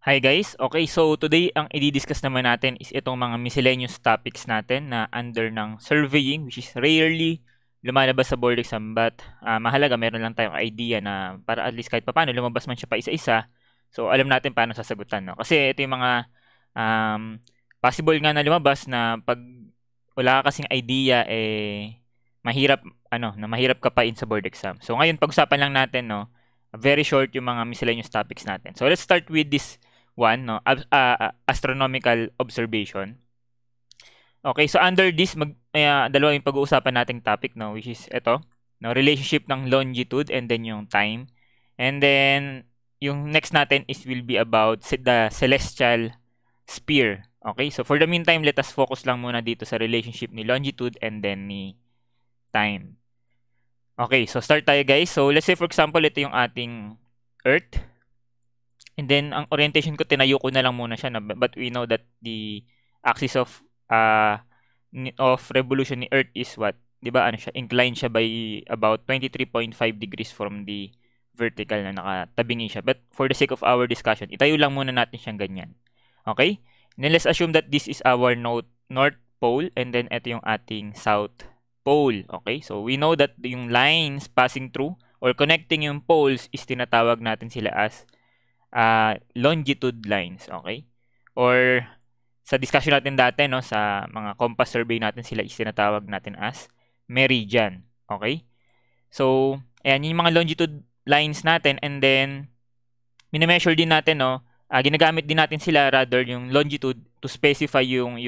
Hi guys! Okay, so today ang i-discuss naman natin is itong mga miscellaneous topics natin na under ng surveying, which is rarely lumalabas sa board exam, but mahalaga meron lang tayong idea na para at least kahit papaano lumabas man siya pa isa-isa, so alam natin paano sasagutan, no? Kasi ito yung mga um, possible nga na lumabas na pag wala ka kasing idea, mahirap, mahirap ka pa in sa board exam. So ngayon pag-usapan lang natin, no, very short yung mga miscellaneous topics natin. So let's start with this one, no, astronomical observation. Okay, so under this dalawa yung pag-uusapan nating topic, no, which is ito, no, relationship ng longitude and then yung time. And then yung next natin will be about the celestial sphere. Okay, so for the meantime, let us focus lang muna dito sa relationship ni longitude and then ni time. Okay, so start tayo guys. So let's say for example, ito yung ating Earth. And then, ang orientation ko, tinayo ko na lang muna siya. But we know that the axis of revolution ni Earth is what? Diba, ano siya? Inclined siya by about 23.5 degrees from the vertical na nakatabingi siya. But for the sake of our discussion, itayo lang muna natin siyang ganyan. Okay? And then, let's assume that this is our North Pole. And then, ito yung ating South Pole. Okay? So, we know that yung lines passing through or connecting yung poles is tinatawag natin sila as longitude lines, okay? Or sa discussion natin dati, no, sa mga compass survey natin, sila is tinatawag natin as meridian, okay? So, ayan yung mga longitude lines natin, and then mini-measure din natin, no, ginagamit din natin sila, rather yung longitude to specify yung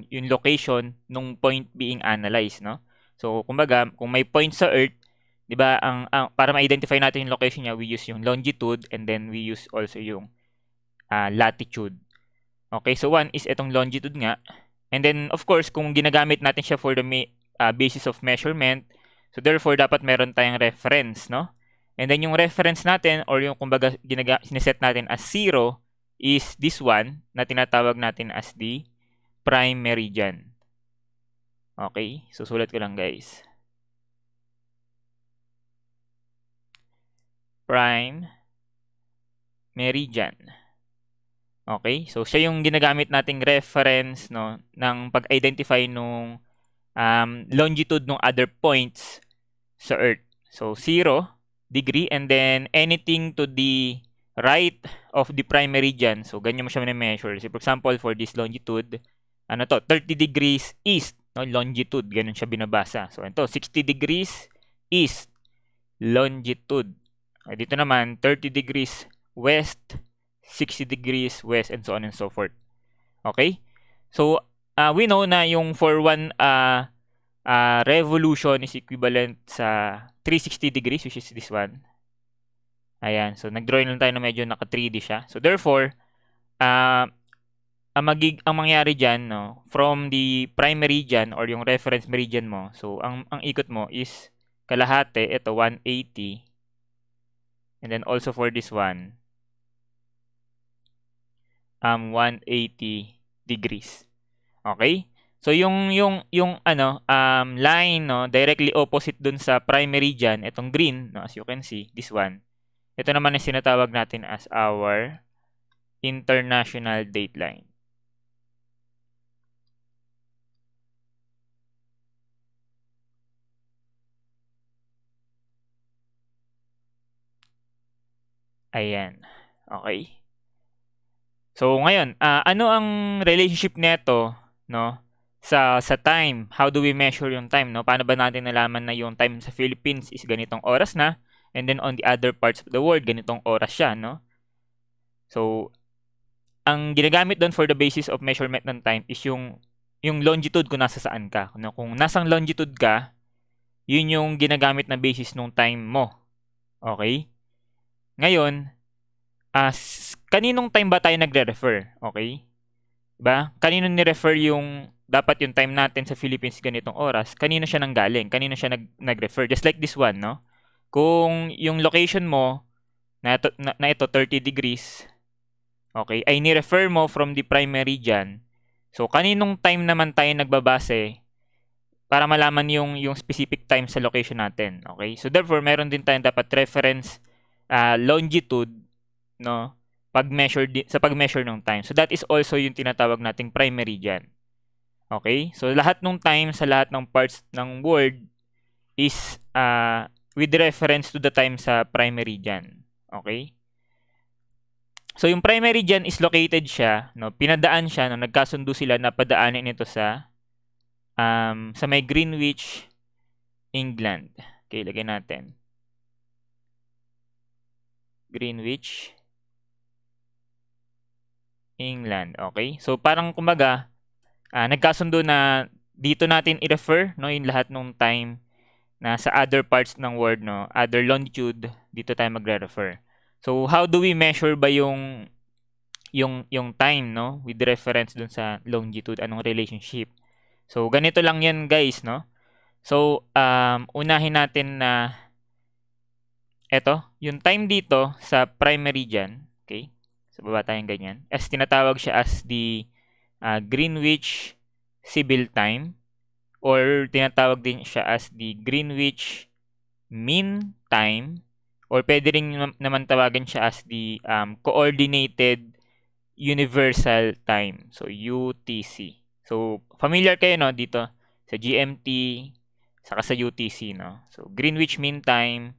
location nung point being analyzed, no? So, kumbaga, kung may point sa Earth, 'di ba, ang para ma-identify natin yung location niya, we use yung longitude and then we use also yung latitude. Okay, so one is itong longitude nga. And then of course, kung ginagamit natin siya for the basis of measurement, so therefore dapat meron tayong reference, no? And then yung reference natin or yung kumbaga sineset natin as 0 is this one na tinatawag natin as the prime meridian. Okay, susulat ko lang guys. Prime meridian. Okay? So, siya yung ginagamit nating reference, no, ng pag-identify nung longitude ng other points sa Earth. So, 0 degree and then anything to the right of the prime meridian. So, ganyan mo siya measure. So, for example, for this longitude, 30 degrees east, no, longitude, ganun siya binabasa. So, ito, 60 degrees east, longitude. Dito naman, 30 degrees west, 60 degrees west, and so on and so forth. Okay? So, we know na yung for one revolution is equivalent sa 360 degrees, which is this one. Ayan. So, nag-drawing lang tayo na medyo naka 3D siya. So, therefore, ang mangyari dyan, no, from the prime meridian or yung reference meridian mo, so, ang ikot mo is kalahati, ito, 180. And then also for this one, 180 degrees. Okay? So yung line, no, directly opposite dun sa prime meridian, itong green, no, as you can see, this one. Ito naman ang sinatawag natin as our international dateline. Ayan. Okay. So ngayon, ano ang relationship nito, no, sa time? How do we measure yung time, no? Paano ba natin nalaman na yung time sa Philippines is ganitong oras na, and then on the other parts of the world ganitong oras siya, no? So ang ginagamit doon for the basis of measurement ng time is yung longitude kung nasa saan ka. No? Kung nasang longitude ka, yun yung ginagamit na basis ng time mo. Okay? Ngayon, kaninong time ba tayo nagre-refer? Okay? Diba? Kanino ni-refer yung dapat yung time natin sa Philippines ganitong oras? Kanino siya nanggaling? Kanino siya nag-refer? Just like this one, no? Kung yung location mo na ito 30 degrees, okay, ay ni-refer mo from the prime meridian. So, kaninong time naman tayo nagbabase para malaman yung specific time sa location natin. Okay? So, therefore, meron din tayong dapat reference longitude, no, sa pag-measure ng time. So that is also yung tinatawag nating prime meridian. Okay? So lahat ng time sa lahat ng parts ng word is with reference to the time sa prime meridian. Okay? So yung prime meridian is located siya, no, pinadaan siya, no, nagkasundo sila na padaanin ito sa may Greenwich, England. Okay, lagay natin. Greenwich, England. Okay? So parang kumbaga nagkasundo na dito natin i-refer, no, yung lahat ng time na sa other parts ng word, no, other longitude, dito tayo magre-refer. So how do we measure ba yung time, no, with reference dun sa longitude, anong relationship? So ganito lang yan, guys, no. So unahin natin na eto, yung time dito sa prime meridian, okay? Sa baba tayong ganyan. As tinatawag siya as the Greenwich Civil Time, or tinatawag din siya as the Greenwich Mean Time, or pwede rin naman tawagan siya as the Coordinated Universal Time, so UTC. So familiar kayo, no, dito sa GMT saka sa UTC, no. So Greenwich Mean Time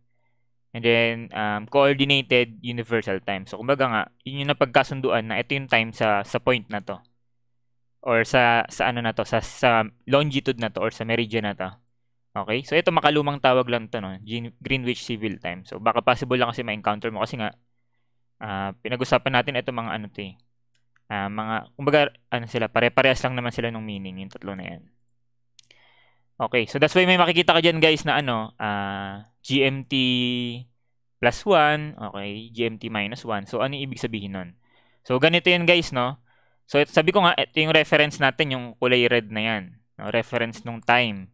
and then Coordinated Universal Time. So kumbaga nga, yun yung napagkasunduan na ito yung time sa point na to, or sa ano na to, sa longitude na to, or sa meridian na to. Okay? So ito makalumang tawag lang to, no, Greenwich Civil Time. So baka possible lang kasi ma-encounter mo kasi nga pinag-usapan natin ito mga ano to eh. Mga kumbaga ano sila, pare-parehas lang naman sila ng meaning, yung tatlo na yan. Okay, so that's why may makikita ka diyan, guys, na ano, GMT plus 1, okay, GMT minus 1. So ano yung ibig sabihin nun? So ganito yan, guys, no? So sabi ko nga, ito yung reference natin, yung kulay red na yan, no? Reference nung time.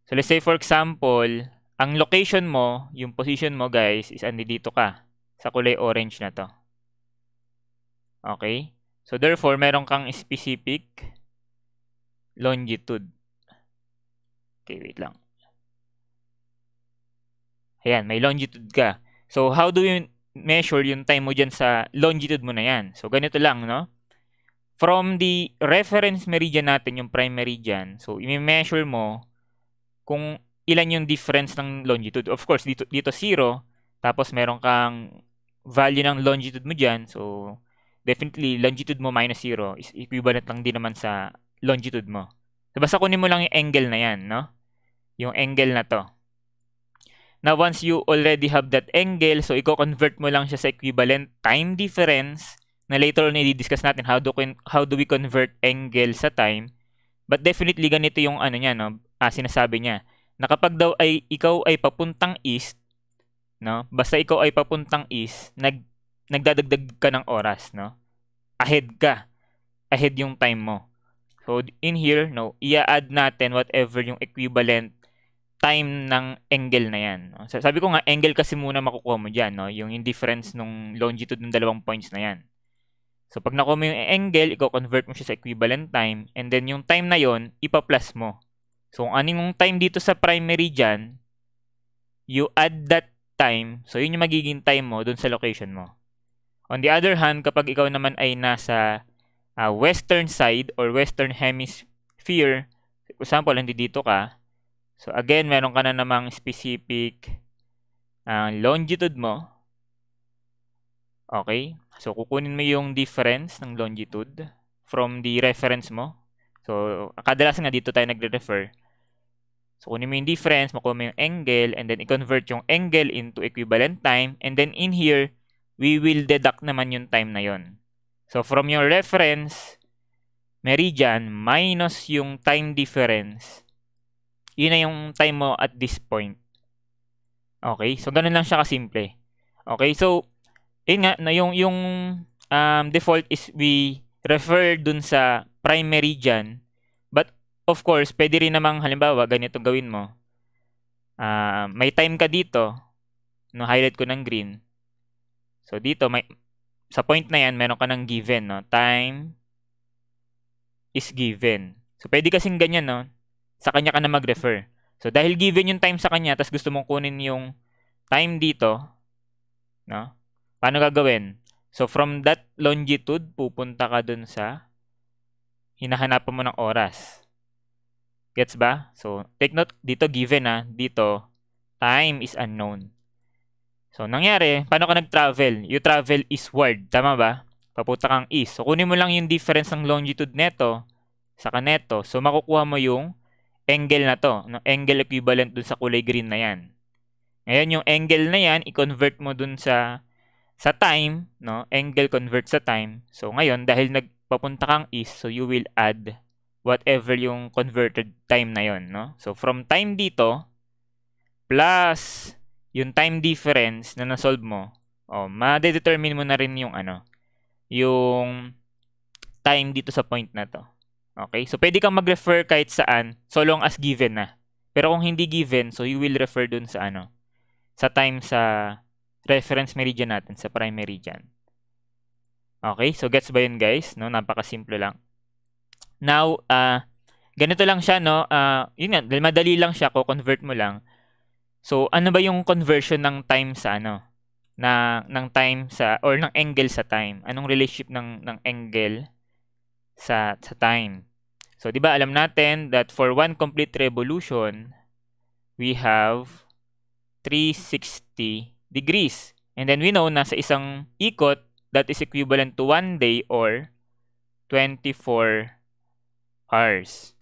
So let's say for example, ang location mo, yung position mo, guys, is andito ka sa kulay orange na to. Okay? So therefore, meron kang specific longitude. Okay, wait lang. Ayan, may longitude ka. So how do you measure yung time mo dyan sa longitude mo na yan? So ganito lang, no? From the reference meridian natin, yung prime meridian, so i-measure mo kung ilan yung difference ng longitude. Of course, dito 0, tapos meron kang value ng longitude mo dyan. So definitely, longitude mo minus 0 is equivalent lang din naman sa longitude mo. So basta kunin mo lang yung angle na yan, no? Yung angle na to. Now, once you already have that angle, so i-convert mo lang siya sa equivalent time difference, na later on i-discuss natin how do we convert angle sa time. But definitely ganito yung ano niya, no, sinasabi niya na kapag daw ay ikaw ay papuntang east, no, basta ikaw ay papuntang east, nagdadagdag ka ng oras, no, ahead yung time mo. So in here, no, i-add natin whatever yung equivalent time ng angle na yan, no? So, sabi ko nga, angle kasi muna makukuha mo dyan, no, yung difference nung longitude ng dalawang points na yan. So, pag nakuha mo yung angle, i-convert mo siya sa equivalent time, and then yung time na yon ipa-plus mo. So, kung anong time dito sa prime meridian, you add that time, so yun yung magiging time mo dun sa location mo. On the other hand, kapag ikaw naman ay nasa western side or western hemisphere, for example, hindi dito ka, so again, meron ka na namang specific longitude mo. Okay? So, kukunin mo yung difference ng longitude from the reference mo. So, kadalasan nga dito tayo nagre-refer. So, kunin mo yung difference, makuha mo yung angle, and then i-convert yung angle into equivalent time. And then in here, we will deduct naman yung time na yon. So, from your reference meridian minus yung time difference, yun na yung time mo at this point. Okay? So, ganun lang siya kasimple. Okay? So, yun nga, na yung default is we refer dun sa prime meridian. But, of course, pwede rin namang, halimbawa, ganito gawin mo. May time ka dito, no, highlight ko ng green. So, dito, sa point na yan, meron ka ng given, no? Time is given. So, pwede kasing ganyan, no? Sa kanya ka na mag-refer. So, dahil given yung time sa kanya, tapos gusto mong kunin yung time dito, no? Paano gagawin? So, from that longitude, pupunta ka dun sa hinahanapan mo ng oras. Gets ba? So, take note, dito given dito, time is unknown. So, nangyari, paano ka nag-travel? You travel eastward, tama ba? Papunta kang east. So, kunin mo lang yung difference ng longitude neto saka neto. So, makukuha mo yung angle na to. No? Angle equivalent dun sa kulay green na yan. Ngayon, yung angle na yan, i-convert mo dun sa time, no? Angle convert sa time. So, ngayon, dahil nagpapunta kang east, so you will add whatever yung converted time na yon, no? So, from time dito, plus yung time difference na nasolve mo, ma-determine mo na rin yung yung time dito sa point na to. Okay? So, pwede kang mag-refer kahit saan, so long as given na. Pero kung hindi given, so you will refer dun sa sa time sa reference meridian natin, sa prime meridian. Okay? So, gets ba yun, guys? No? Napakasimple lang. Now, ganito lang siya, no? Yun nga, madali lang siya, convert mo lang. So, ano ba yung conversion ng time sa ng time sa, or ng angle sa time? Anong relationship ng angle sa time? So, di ba alam natin that for one complete revolution, we have 360 degrees. And then we know na sa isang ikot, that is equivalent to 1 day or 24 hours.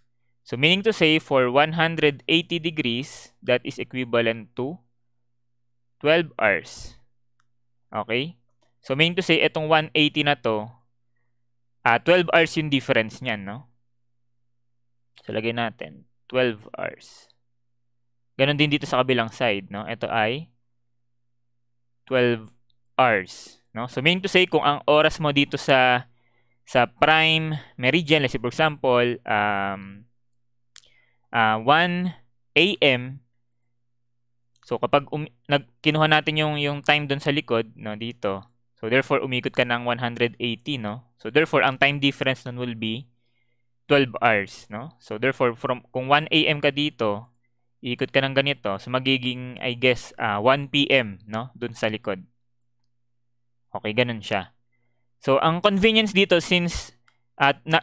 So, meaning to say, for 180 degrees, that is equivalent to 12 hours. Okay? So, meaning to say, itong 180 na to, 12 hours yung difference niyan, no? So, lagay natin, 12 hours. Ganon din dito sa kabilang side, no? Ito ay 12 hours, no? So, meaning to say, kung ang oras mo dito sa prime meridian, let's say for example, 1 AM. So, kapag kinuha natin yung time doon sa likod, no, dito. So, therefore, umikot ka ng 180, no? So, therefore, ang time difference nun will be 12 hours, no? So, therefore, kung 1 AM ka dito, ikot ka ng ganito. So, magiging, I guess, 1 PM, no? Doon sa likod. Okay, ganun siya. So, ang convenience dito, since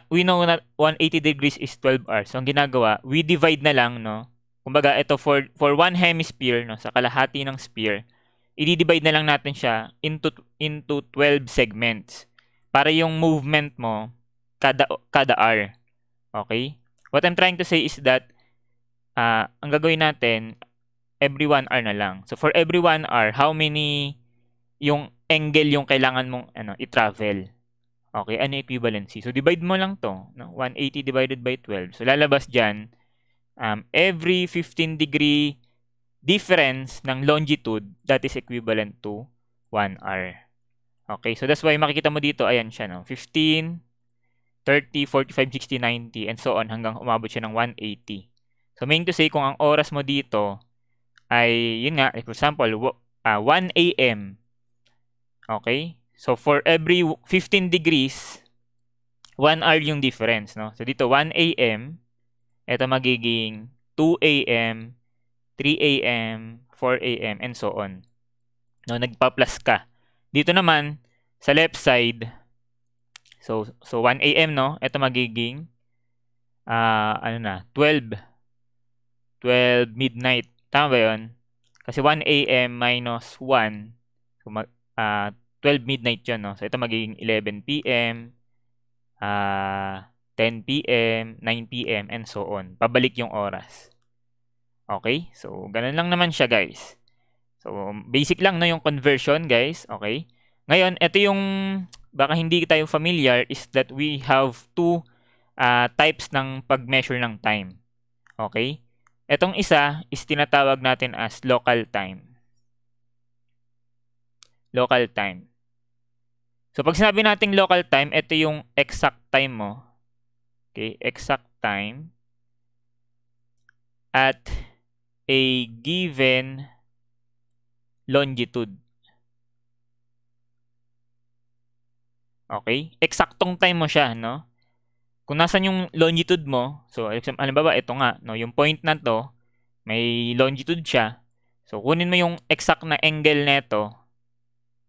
we know na 180 degrees is 12 hours. So, ang ginagawa, we divide na lang, no? Kumbaga, ito for one hemisphere, no, sa kalahati ng sphere, i-divide na lang natin siya into 12 segments para yung movement mo kada hour. Okay? What I'm trying to say is that ang gagawin natin, every 1 hour na lang. So, for every 1 hour, how many yung angle yung kailangan mong i-travel? Okay, ano equivalency? So, divide mo lang to, no? 180 divided by 12. So, lalabas dyan, every 15 degree difference ng longitude, that is equivalent to 1 hour. Okay, so that's why makikita mo dito, ayan siya, no? 15, 30, 45, 60, 90, and so on, hanggang umabot siya ng 180. So, meaning to say, kung ang oras mo dito ay, yun nga, for example, 1 AM. Okay? So, for every 15 degrees, 1 hour yung difference, no? So, dito, 1 AM, ito magiging 2 AM, 3 AM, 4 AM, and so on. No, nagpa-plus ka. Dito naman, sa left side, so 1 AM, no? Ito magiging, 12 midnight. Tama ba yun? Kasi 1 AM minus 1, so 12 midnight yun, no? So, ito magiging 11 PM, 10 PM, 9 PM, and so on. Pabalik yung oras. Okay? So, ganun lang naman siya, guys. So, basic lang, no, yung conversion, guys. Okay? Ngayon, ito yung, baka hindi tayo familiar, is that we have two types ng pag-measure ng time. Okay? Etong isa is tinatawag natin as local time. Local time. So, pag sinabi nating local time, ito yung exact time mo. Okay? Exact time at a given longitude. Okay? Eksaktong time mo siya, no? Kung nasan yung longitude mo, so, halimbawa, ito nga, no? Yung point na to, may longitude siya. So, kunin mo yung exact na angle neto,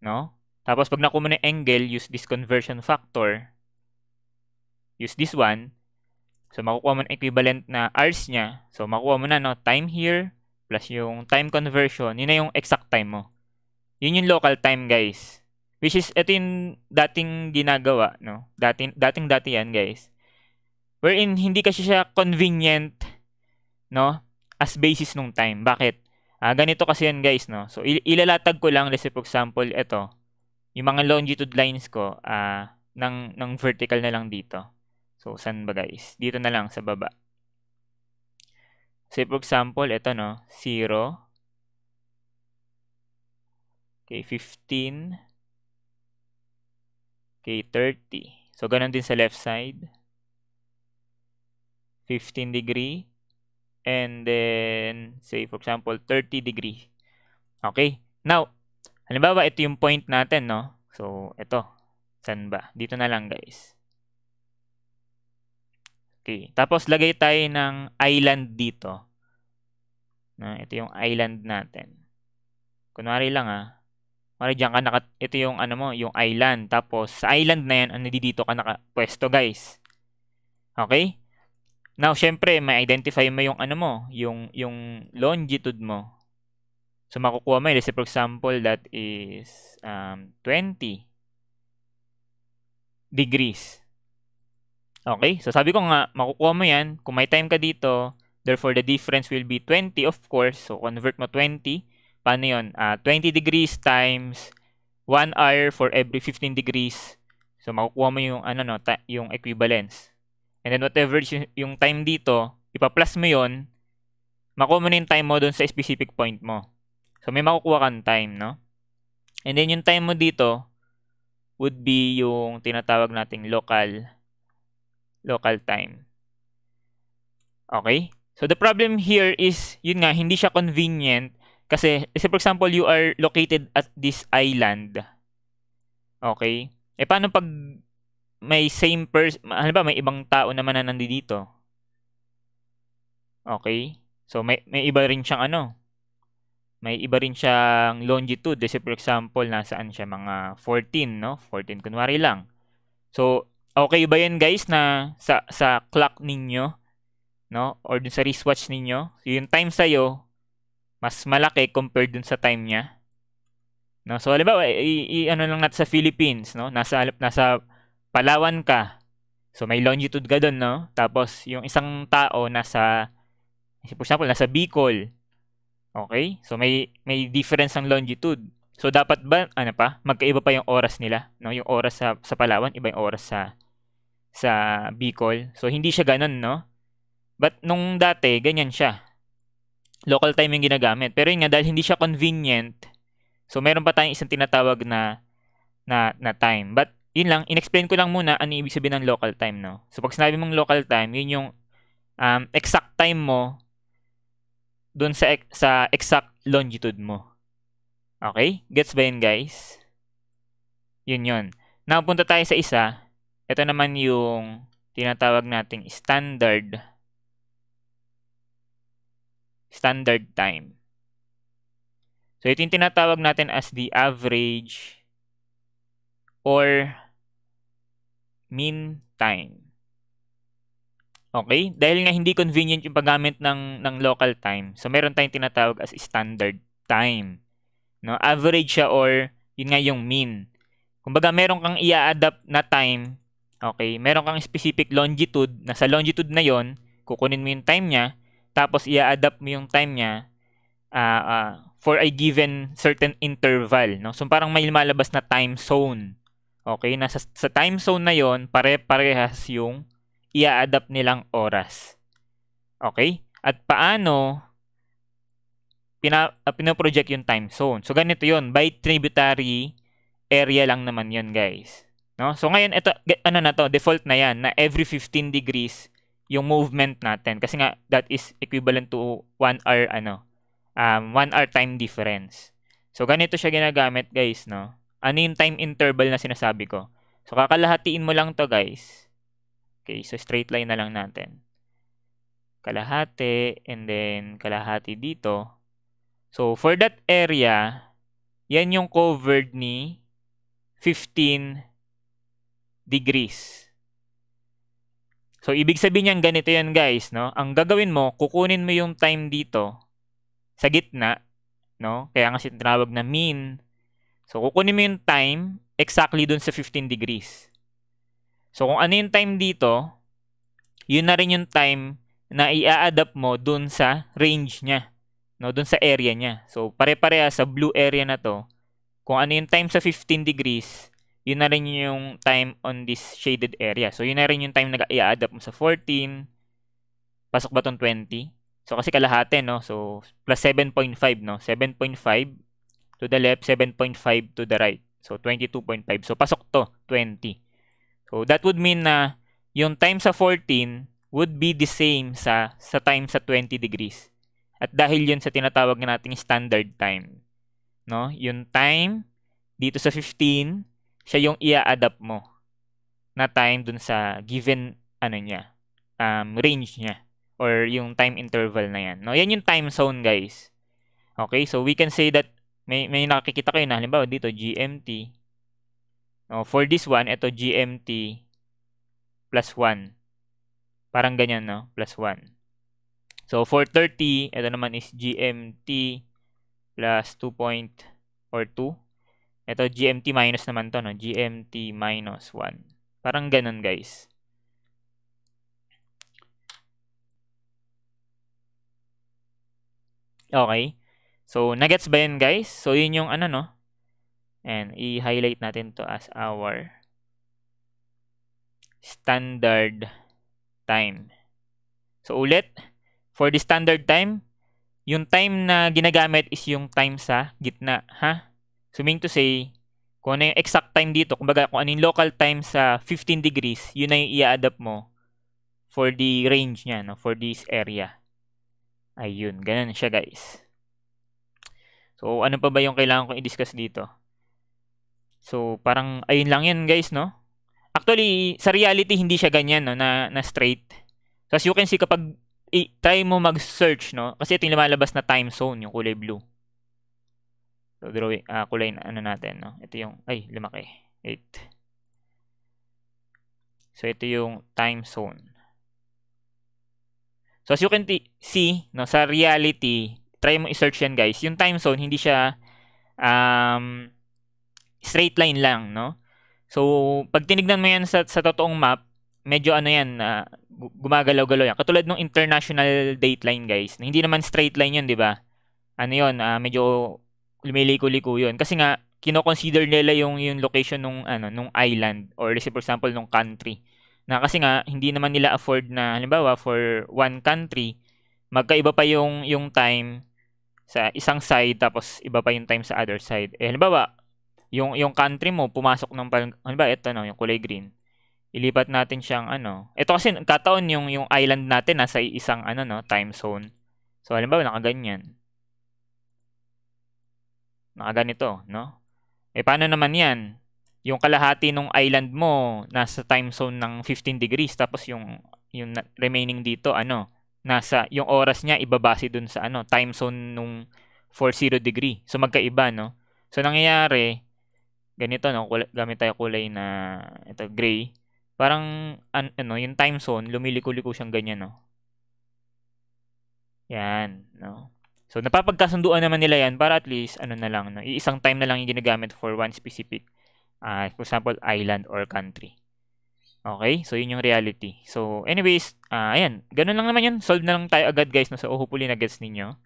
no? Tapos pag nakuha mo na angle, use this conversion factor. Use this one. So makukuha mo na equivalent na hours niya. So makukuha mo na, no, time here plus yung time conversion. Yun na yung exact time mo. Yun yung local time, guys. Which is, ito yung dating ginagawa, no? Dati yan, guys. Wherein, hindi kasi siya convenient, no? As basis nung time. Bakit? Ganito kasi yan, guys, no? So, ilalatag ko lang, let's say, for example, ito. Yung mga longitude lines ko, ng vertical na lang dito. So, saan ba, guys? Dito na lang, sa baba. Say, for example, ito, no? 0. Okay, 15. Okay, 30. So, ganun din sa left side. 15 degree. And then, say, for example, 30 degree. Okay? Now, halimbawa, ito yung point natin, no? So, ito. Saan ba? Dito na lang, guys. Okay. Tapos, lagay tayo ng island dito. Ito yung island natin. Kunwari lang, Kunwari dyan ka ito yung, yung island. Tapos, sa island na yan, dito ka nakapwesto, guys. Okay? Now, syempre, ma-identify mo yung yung longitude mo. So, makukuha mo, let's say, for example, that is 20 degrees. Okay? So, sabi ko nga, makukuha mo yan. Kung may time ka dito, therefore, the difference will be 20, of course. So, convert mo 20. Paano yun? 20 degrees times 1 hour for every 15 degrees. So, makukuha mo yung, yung equivalence. And then whatever yung time dito, ipa-plus mo yon, makuha mo na yung time mo doon sa specific point mo. So may makukuha kang time, no? And then yung time mo dito would be yung tinatawag nating local time. Okay? So the problem here is, yun nga, hindi siya convenient kasi, for example, you are located at this island. Okay? Paano pag may same person, halimbawa may ibang tao naman na nandito. Okay? So may iba rin siyang may iba rin siyang longitude. Kasi for example, nasaan siya, mga 14, no? 14 kunwari lang. So, okay ba yan, guys, na sa clock ninyo, no? Or dun sa wristwatch ninyo, yung time sa'yo mas malaki compared dun sa time niya. No? So, halimbawa, lang natin sa Philippines, no? Nasa Palawan ka. So, may longitude ka doon, no? Tapos, yung isang tao for example, nasa Bicol. Okay? So, may difference ng longitude. So, dapat ba, magkaiba pa yung oras nila, no? Yung oras sa Palawan, iba yung oras sa Bicol. So, hindi siya ganun, no? But, nung dati, ganyan siya. Local time yung ginagamit. Pero yun nga, dahil hindi siya convenient, so, meron pa tayong isang tinatawag na time. But, yun lang, in-explain ko lang muna ano ibig sabihin ng local time, no? So, pag sinabi mong local time, yun yung exact time mo dun sa exact longitude mo. Okay? Gets ba yun, guys? Yun. Now, punta tayo sa isa. Ito naman yung tinatawag nating standard time. So, ito yung tinatawag natin as the average or mean time. Okay? Dahil nga hindi convenient yung paggamit ng local time, so meron tayong tinatawag as standard time. No? Average siya or yun nga yung mean. Kumbaga, meron kang i-adapt na time, okay? Meron kang specific longitude, na sa longitude na yon, kukunin mo yung time niya, tapos i-adapt mo yung time niya for a given certain interval. No? So, parang may lumalabas na time zone. Okay? Sa time zone na yon, pare-parehas yung i-adapt nilang oras. Okay? At paano pinoproject yung time zone? So, ganito yon, by tributary area lang naman yon, guys. No? So, ngayon, ito, default na yan, na every 15 degrees yung movement natin. Kasi nga, that is equivalent to 1 hour, 1 hour time difference. So, ganito siya ginagamit, guys, no? Ano yung time interval na sinasabi ko? So, kakalahatiin mo lang to, guys. Okay, so straight line na lang natin. Kalahati, and then kalahati dito. So, for that area, yan yung covered ni 15 degrees. So, ibig sabihin niyan ganito yan guys, no? Ang gagawin mo, kukunin mo yung time dito sa gitna, no? Kaya nga tinawag na mean. So, kukunin mo yung time exactly dun sa 15 degrees. So, kung ano yung time dito, yun na rin yung time na i-adapt mo dun sa range niya, no? Dun sa area niya. So, pare-pareha sa blue area na to, kung ano yung time sa 15 degrees, yun na rin yung time on this shaded area. So, yun na rin yung time na i-adapt mo sa 14. Pasok ba tong 20? So, kasi kalahati, no? So, plus 7.5, no? 7.5 to the left, 7.5 to the right. So, 22.5. So, pasok to, 20. So, that would mean na yung time sa 14 would be the same sa time sa 20 degrees. At dahil yun sa tinatawag nating standard time, no? Yung time dito sa 15, siya yung i-adapt mo na time dun sa given range niya or yung time interval na yan. No, yan yung time zone, guys. Okay, so we can say that may nakikita kayo na halimbawa dito GMT. No, for this one, ito GMT plus 1. Parang ganyan, no? Plus 1. So for 30, ito naman is GMT plus 2 or 2. Ito, GMT minus naman to, no? GMT minus 1. Parang ganun, guys. Okay. So, nagets ba yun, guys? So, yun yung no? And i-highlight natin to as our standard time. So, ulit, for the standard time, yung time na ginagamit is yung time sa gitna, ha? So, meaning to say, kung ano yung exact time dito, kumbaga kung ano yung local time sa 15 degrees, yun na yung i-adapt mo for the range niya, no? For this area. Ayun, ganun siya, guys. So, ano pa ba yung kailangan kong i-discuss dito? So, parang ayun lang yun, guys, no? Actually, sa reality, hindi siya ganyan, no? Na straight. So, as you can see, kapag try mo mag-search, no? Kasi ito yung lumalabas na time zone, yung kulay blue. So, kulay na natin, no? Ito yung, lumaki. 8. So, ito yung time zone. So, as you can see, no? Sa reality, try mo i-search yan, guys. Yung time zone, hindi siya straight line lang, no? So, pag tinignan mo yan sa totoong map, medyo yan, gumagalaw-galaw yan. Katulad ng international dateline, guys. Na hindi naman straight line yun, di ba? Yun, medyo lumiliko-liko yun. Kasi nga, kino-consider nila yung location nung island or let's say for example nung country. Na kasi nga hindi naman nila afford na halimbawa for one country magkaiba pa yung time sa isang side tapos iba pa yung time sa other side. Halimbawa, yung country mo pumasok ng halimbawa ito yung kulay green. Ilipat natin siyang Ito kasi kataon yung island natin nasa isang time zone. So halimbawa nakaganyan. Nakaganito, no? Paano naman yan? Yung kalahati ng island mo, nasa time zone ng 15 degrees, tapos yung remaining dito, nasa, yung oras niya, ibabase dun sa, time zone nung 40 degree. So, magkaiba, no? So, nangyayari, ganito, no? Gamit tayo kulay na, ito, gray. Parang, yung time zone, lumiliko-liko siyang ganyan, no? Yan, no? So, napapagkasunduan naman nila yan para at least, na lang, no? Iisang time na lang yung ginagamit for one specific, for example, island or country. Okay? So, yun yung reality. So, anyways, ayan. Ganun lang naman yun. Solve na lang tayo agad, guys, no? So, hopefully na-gets ninyo.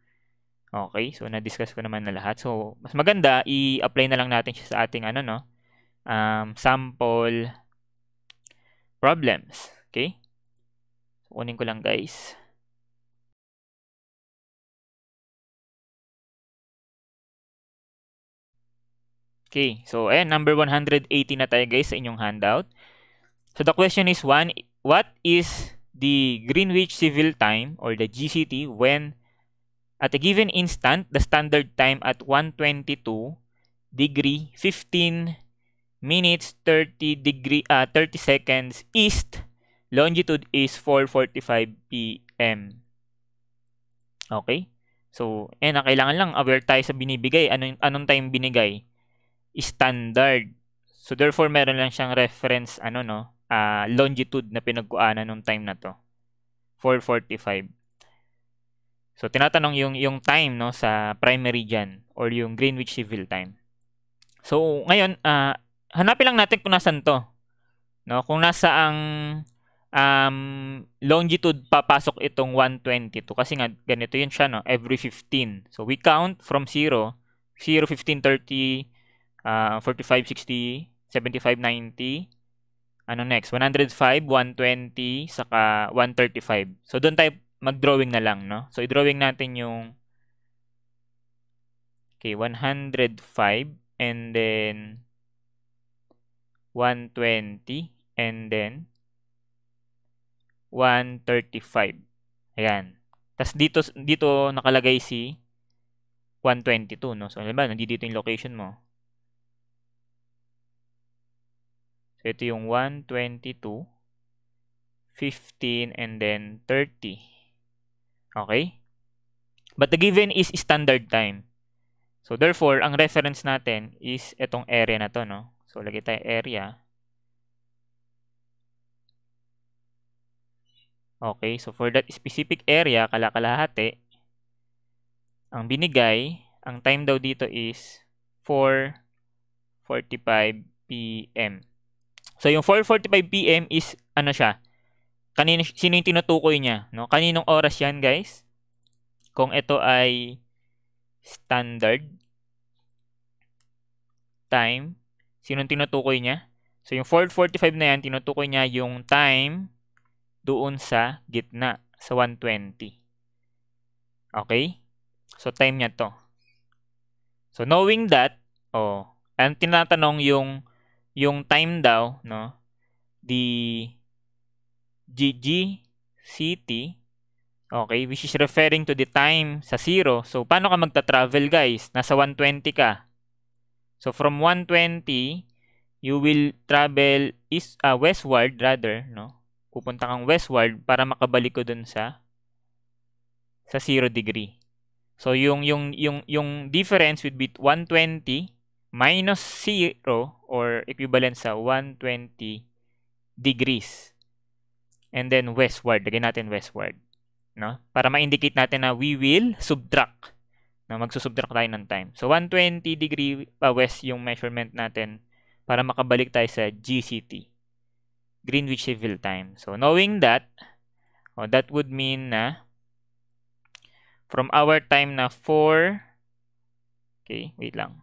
Okay? So, na-discuss ko naman na lahat. So, mas maganda, i-apply na lang natin siya sa ating, sample problems. Okay? So, kunin ko lang, guys. Okay, so ayan, number 180 na tayo guys sa inyong handout. So the question is what is the Greenwich Civil Time or the GCT when at a given instant the standard time at 1:22 degree 15 minutes 30 seconds east, longitude is 4:45 p.m. Okay? So, kailangan lang aware tayo sa binibigay. Anong time binigay? Standard. So therefore meron lang siyang reference longitude na pinagkuhanan nung time na to. 4:45. So tinatanong yung time no sa prime meridian or yung Greenwich Civil Time. So ngayon hanapin lang natin kung nasan to. No, kung nasa ang longitude papasok itong 122 kasi nga ganito yun siya no, every 15. So we count from 0, 0, 15, 30, 45, 60, 75, 90. Ano next? 105, 120, saka 135. So doon tayo mag-drawing na lang, no? So i-drawing natin yung 105 and then 120 and then 135. Ayan. Tapos dito nakalagay si 122, no? So halimbawa, nandito yung location mo. So ito yung 122, 15 and then 30. Okay? But the given is standard time. So therefore, ang reference natin is itong area na to, no? So lagay tayo area. Okay, so for that specific area, kalakalahati, ang binigay, ang time daw dito is 4:45 PM. So yung 4:45 PM is ano siya? Sino yung tinutukoy niya, no? Kaninong oras 'yan, guys? Kung ito ay standard time, sinong tinutukoy niya? So yung 4:45 na 'yan, tinutukoy niya yung time doon sa gitna sa 120. Okay? So time niya 'to. So knowing that, ang tinatanong yung time daw, no? The GGCT, okay, which is referring to the time sa 0. So paano ka magta-travel, guys? Nasa 120 ka. So from 120, you will travel westward rather, no? Pupunta kang westward para makabalik ko dun sa 0 degree. So yung difference would be 120 minus 0 or equivalent sa 120 degrees. And then westward, lagyan natin westward, no? Para ma-indicate natin na we will subtract. No, magsusubtract tayo ng time. So 120 degree west yung measurement natin para makabalik tayo sa GCT, Greenwich Civil Time. So knowing that, that would mean na from our time na 4, okay, wait lang.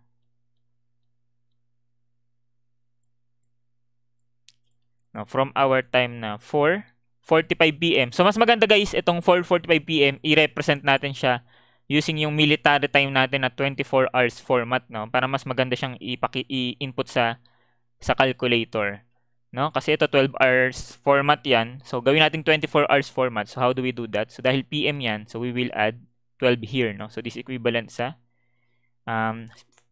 No, from our time na 4:45 PM. So mas maganda, guys, itong 4:45 PM i-represent natin siya using yung military time natin na 24 hours format, no? Para mas maganda siyang i-input sa calculator, no? Kasi ito 12 hours format 'yan. So gawin natin 24 hours format. So how do we do that? So dahil PM 'yan, so we will add 12 here, no? So this equivalent sa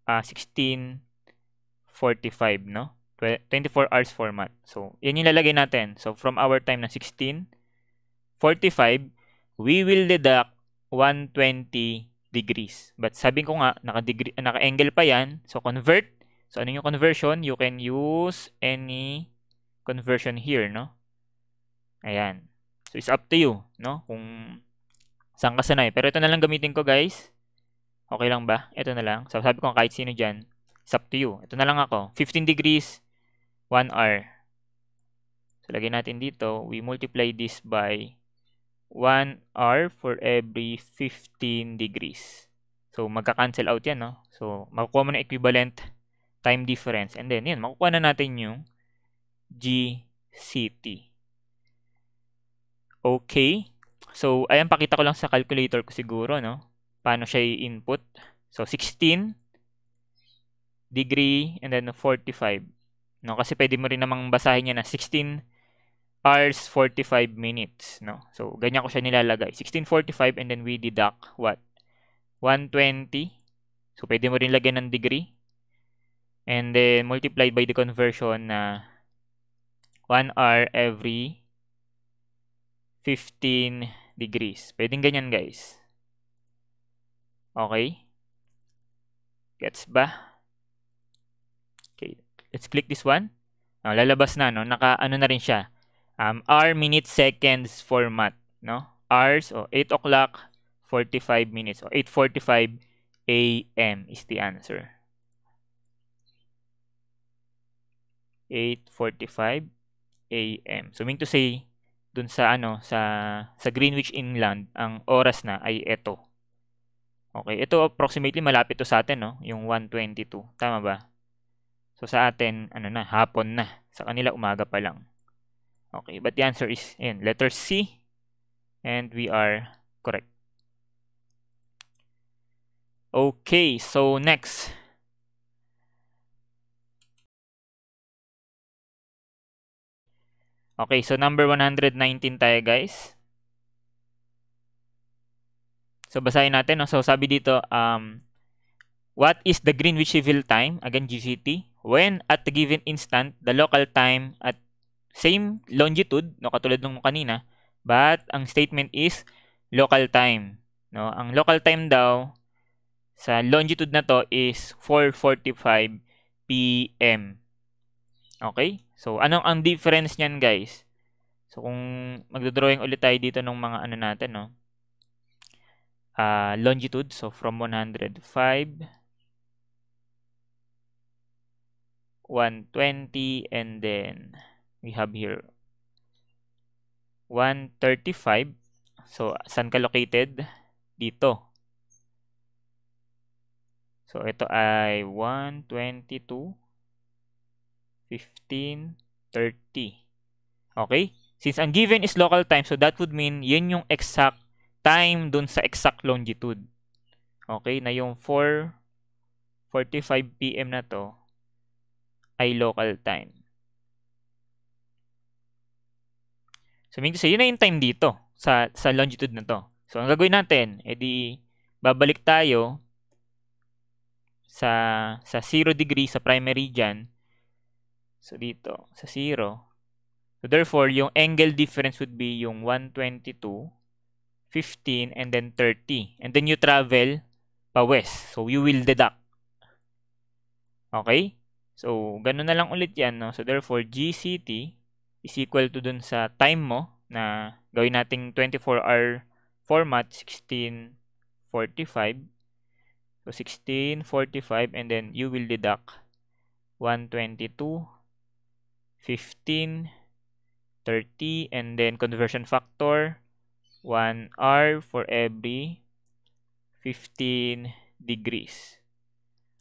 16:45, no? 24 hours format. So, yan yung lalagay natin. So, from our time na 16:45, we will deduct 120 degrees. But sabi ko nga, naka-angle pa yan. So, convert. So, ano yung conversion? You can use any conversion here, no? Ayan. So, it's up to you, no? Kung saan ka sanay. Pero ito na lang gamitin ko, guys. Okay lang ba? Ito na lang. So, sabi ko kahit sino dyan, it's up to you. Ito na lang ako. 15 degrees, 1 hour. So, lagay natin dito, we multiply this by 1 hour for every 15 degrees. So, magka-cancel out yan, no? So, makukuha mo na equivalent time difference. And then, yun, makukuha na natin yung GCT. Okay. So, ayan, pakita ko lang sa calculator ko siguro, no? Paano siya i-input. So, 16 degree and then 45. No, kasi pwede mo rin namang basahin niya na 16 hours 45 minutes, no? So ganyan ko siya nilalagay. 16:45 and then we deduct what? 120. So pwede mo rin lagyan ng degree. And then multiplied by the conversion na 1 hour every 15 degrees. Pwedeng ganyan, guys. Okay? Gets ba? Okay. let's click this one. Lalabas na, no? Naka-ano na rin siya. Hour, minutes, seconds format, no? Hours, 8 o'clock, 45 minutes, 8:45 a.m. is the answer. 8:45 a.m. So, mean to say, dun sa sa Greenwich England, ang oras na ay ito. Okay, ito approximately malapit to sa atin, no? Yung 1:22. Tama ba? So, sa atin, hapon na. Sa kanila, umaga pa lang. Okay, but the answer is, letter C. And we are correct. Okay, so next. Okay, so number 119 tayo, guys. So, basahin natin. No? So, sabi dito, what is the Greenwich Civil Time? Again, GCT. When at the given instant, the local time at same longitude, no, katulad nung kanina, but ang statement is local time. No? Ang local time daw sa longitude na to is 4:45 p.m. Okay? So, anong ang difference niyan, guys? So, kung magdodrawing ulit tayo dito ng mga natin, no? Longitude. So, from 105, 120, and then we have here 135. So, saan ka located? Dito. So, ito ay 122, 15, 30. Okay? Since ang given is local time, so that would mean yun yung exact time dun sa exact longitude. Okay? Na yung 4:45 p.m. na to ay local time. So, mean to say, yun na yung time dito sa longitude na to. So, ang gagawin natin, edi babalik tayo sa 0 degree sa primary dyan. So, dito, sa 0. So, therefore, yung angle difference would be yung 122, 15, and then 30. And then you travel pa west. So, you will deduct. Okay? So, ganun na lang ulit yan. No? So, therefore, GCT is equal to dun sa time mo na gawin nating 24-hour format, 16:45. So, 16:45, and then you will deduct 122, 15, 30, and then conversion factor, 1 hour for every 15 degrees.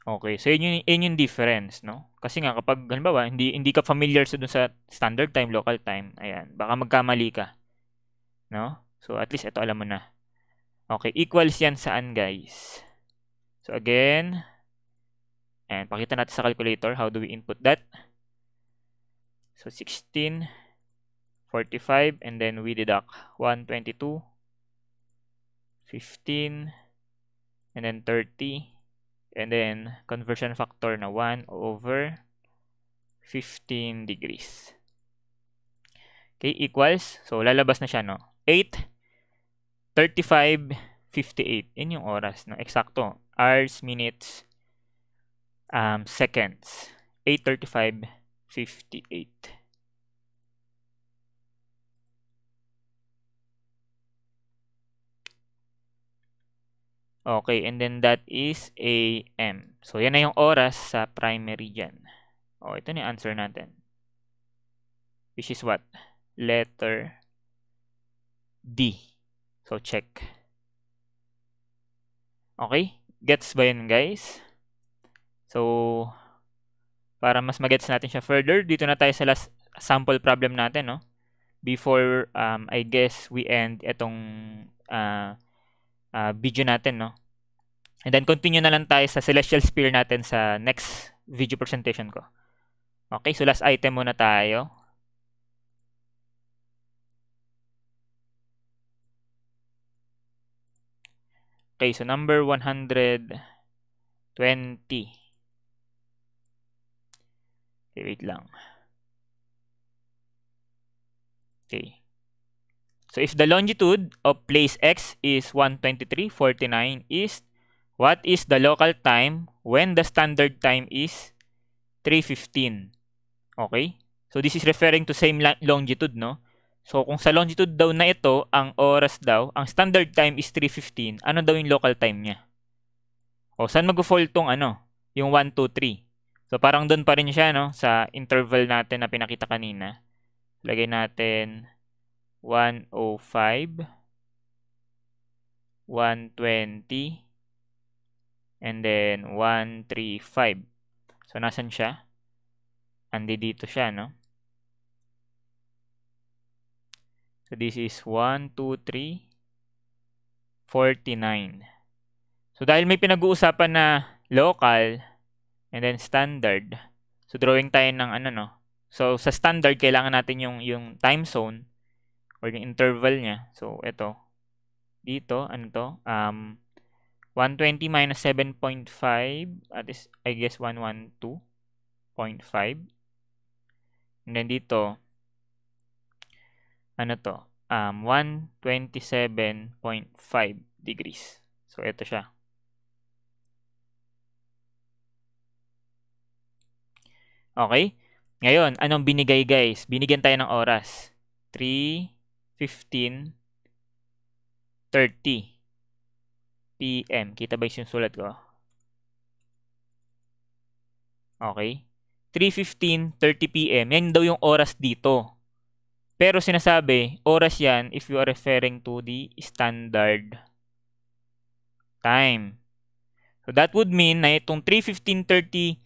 Okay, so yun yung difference, no? Kasi nga kapag halimbawa hindi ka familiar sa standard time, local time, ayan, baka magkamali ka. No? So at least ito alam mo na. Okay, equals yan saan, guys? So again, and pakita natin sa calculator how do we input that. So 16:45, and then we deduct 122, 15, and then 30, and then conversion factor na 1/15 degrees. Okay, equals, so lalabas na siya, no? 8:35:58. Yun yung oras, no? Eksakto. Hours, minutes, seconds. 8:35:58. Okay, and then that is AM. So, yan na yung oras sa primary dyan. Ito na yung answer natin. Which is what? Letter D. So, check. Okay? Gets ba yun, guys? So, para mas magets natin siya further, dito na tayo sa last sample problem natin, no? Before, I guess, we end itong video natin, no? And then, continue na lang tayo sa celestial sphere natin sa next video presentation ko. Okay, so last item muna tayo. Okay, so number 120. Okay, wait lang. Okay. So, if the longitude of place X is 123.49 east, what is the local time when the standard time is 3:15. Okay? So, this is referring to same longitude, no? So, kung sa longitude daw na ito, ang oras daw, ang standard time is 3:15, ano daw yung local time niya? O, saan mag-fall tong ano? Yung 1, 2, 3. So, parang doon pa rin siya, no? Sa interval natin na pinakita kanina. Lagay natin 105, 120, and then 135. So, nasan siya? Andi dito siya, no? So, this is 1, 2, 3, 49. So, dahil may pinag-uusapan na local and then standard, so drawing tayo ng ano, no? So, sa standard, kailangan natin yung time zone or yung interval niya. So, ito. Dito, ano to? 120 minus 7.5, at is, I guess, 112.5. And then dito, ano to? 127.5 degrees. So, ito siya. Okay? Ngayon, anong binigay guys? Binigyan tayo ng oras. 3, 15, 30 p.m. Kita ba yung sulat ko? Okay? 3:15, 30 p.m. Yan daw yung oras dito. Pero sinasabi, oras yan if you are referring to the standard time. So that would mean na itong 3:15:30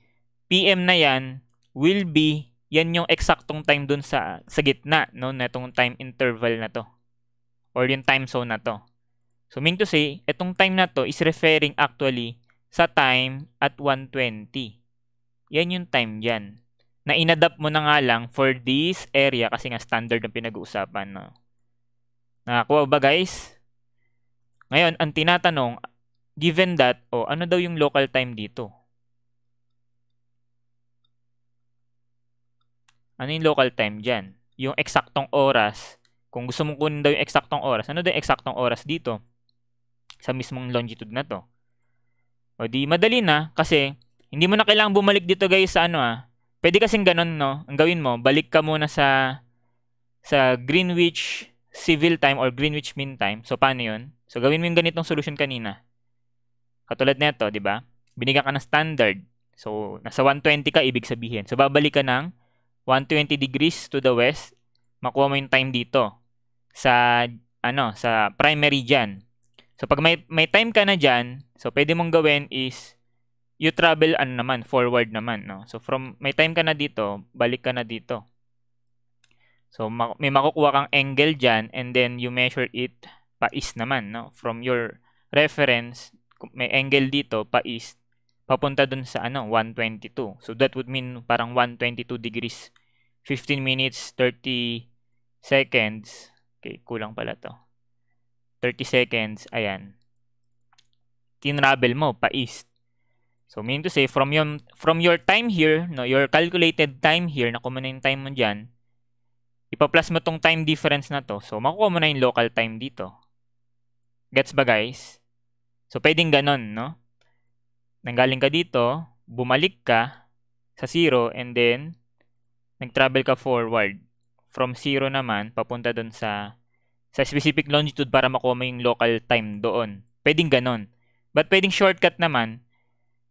p.m. na yan will be yan yung eksaktong time dun sa gitna, no, na itong time interval na to or yung time zone na to. So mean to say, itong time na to is referring actually sa time at 1:20. Yan yung time dyan. Na inadapt mo na nga lang for this area kasi nga standard ang pinag-uusapan. No? Nakakuha ba guys? Ngayon, ang tinatanong, given that, ano daw yung local time dito? Ano yung local time dyan? Yung eksaktong oras. Kung gusto mong kunin daw yung eksaktong oras, ano daw yung eksaktong oras dito? Sa mismong longitude na to. O di, madali na kasi hindi mo na kailangang bumalik dito guys sa ano Pwede kasing ganun, no? Ang gawin mo, balik ka muna sa Greenwich Civil Time or Greenwich Mean Time. So, paano yun? So, gawin mo yung ganitong solution kanina. Katulad nito, di ba? Binigyan ka ng standard. So, nasa 120 ka, ibig sabihin. So, babalik ka ng 120 degrees to the west. Makuha mo yung time dito sa, sa primary dyan. So, pag may time ka na dyan, so, pwede mong gawin is you travel forward naman, no? So from may time ka na dito, balik ka na dito. So may makukuha kang angle diyan and then you measure it pa east naman, no? From your reference, may angle dito pa east papunta dun sa 122. So that would mean parang 122 degrees. 15 minutes 30 seconds. Okay, kulang pala to. 30 seconds, ayan. Tinravel mo pa east. So, meaning to say, from your time here, no, your calculated time here, nakuha mo na yung time mo dyan, ipa-plus mo tong time difference na to. So, makukuha mo na yung local time dito. Gets ba, guys? So, pwedeng ganon, no? Nanggaling ka dito, bumalik ka sa 0, and then, nag-travel ka forward. From 0 naman, papunta dun sa specific longitude para makuha mo yung local time doon. Pwedeng ganon. But pwedeng shortcut naman,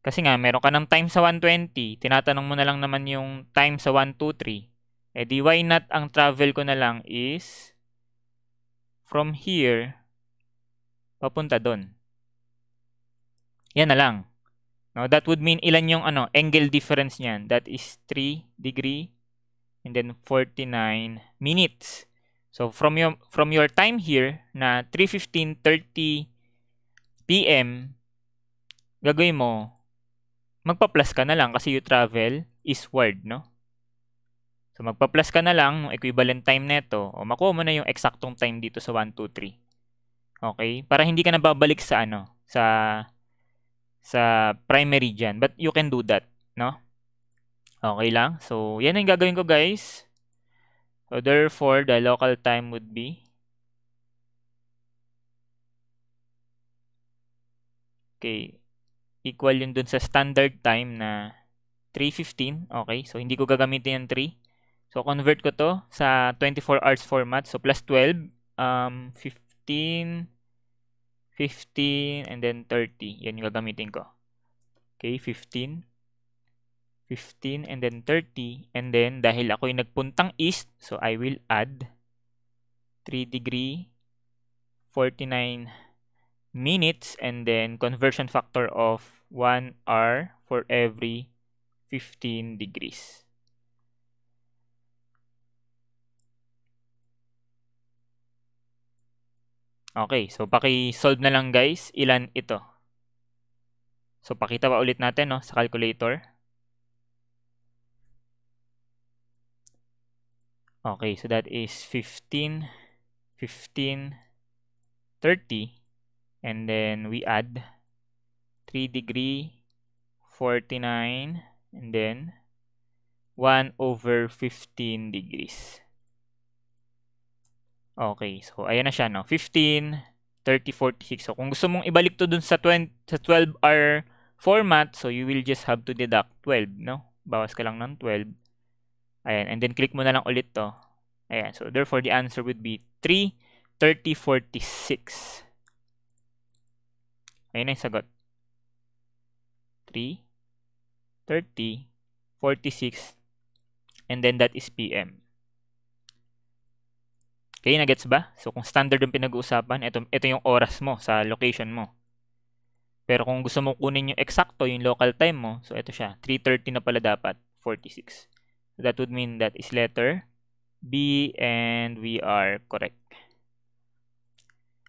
kasi nga, meron ka ng time sa 120, tinatanong mo na lang naman yung time sa 123. Eh di why not ang travel ko na lang is from here papunta doon. Yan na lang. No, that would mean ilan yung angle difference niyan. That is 3 degree and then 49 minutes. So from your time here na 3:15:30 p.m. gagawin mo magpa-plus ka na lang kasi you travel eastward, no? So, magpa-plus ka na lang ng equivalent time neto o makuha mo na yung eksaktong time dito sa 1, 2, 3. Okay? Para hindi ka na babalik sa sa primary dyan. But you can do that, no? Okay lang? So, yan ang gagawin ko, guys. So, therefore, the local time would be equal yun dun sa standard time na 3:15. Okay, so hindi ko gagamitin yung 3. So, convert ko to sa 24 hours format. So, plus 12, 15, 15, and then 30. Yan yung gagamitin ko. Okay, 15, 15, and then 30. And then, dahil ako'y nagpuntang east, so I will add 3 degree, 49 minutes, and then conversion factor of 1 hour for every 15 degrees. Okay, so paki-solve na lang guys, ilan ito. So pakita pa ulit natin no, sa calculator. Okay, so that is 15, 15, 30, and then we add 3 degree, 49, and then 1 over 15 degrees. Okay, so ayan na siya, no? 15, 30, 46. So kung gusto mong ibalik to dun sa 12-hour format, so you will just have to deduct 12, no? Bawas ka lang ng 12. Ayan, and then click mo na lang ulit to. Ayan, so therefore the answer would be 3, 30, 46. Ayan na yung sagot. 3, 30, 46, and then that is PM. Okay, na-gets ba? So, kung standard yung pinag-uusapan, ito yung oras mo sa location mo. Pero kung gusto mo kunin yung eksakto, yung local time mo, so ito siya, 3:30 na pala dapat, 46. So, that would mean that is letter B, and we are correct.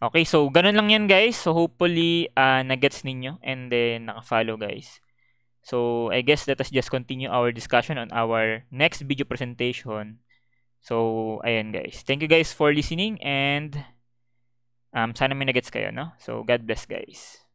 Okay, so ganun lang yan guys. So, hopefully, na-gets ninyo and then naka-follow guys. So, I guess let us just continue our discussion on our next video presentation. So, ayan guys. Thank you guys for listening and sana may nagets kayo, no? So, God bless guys.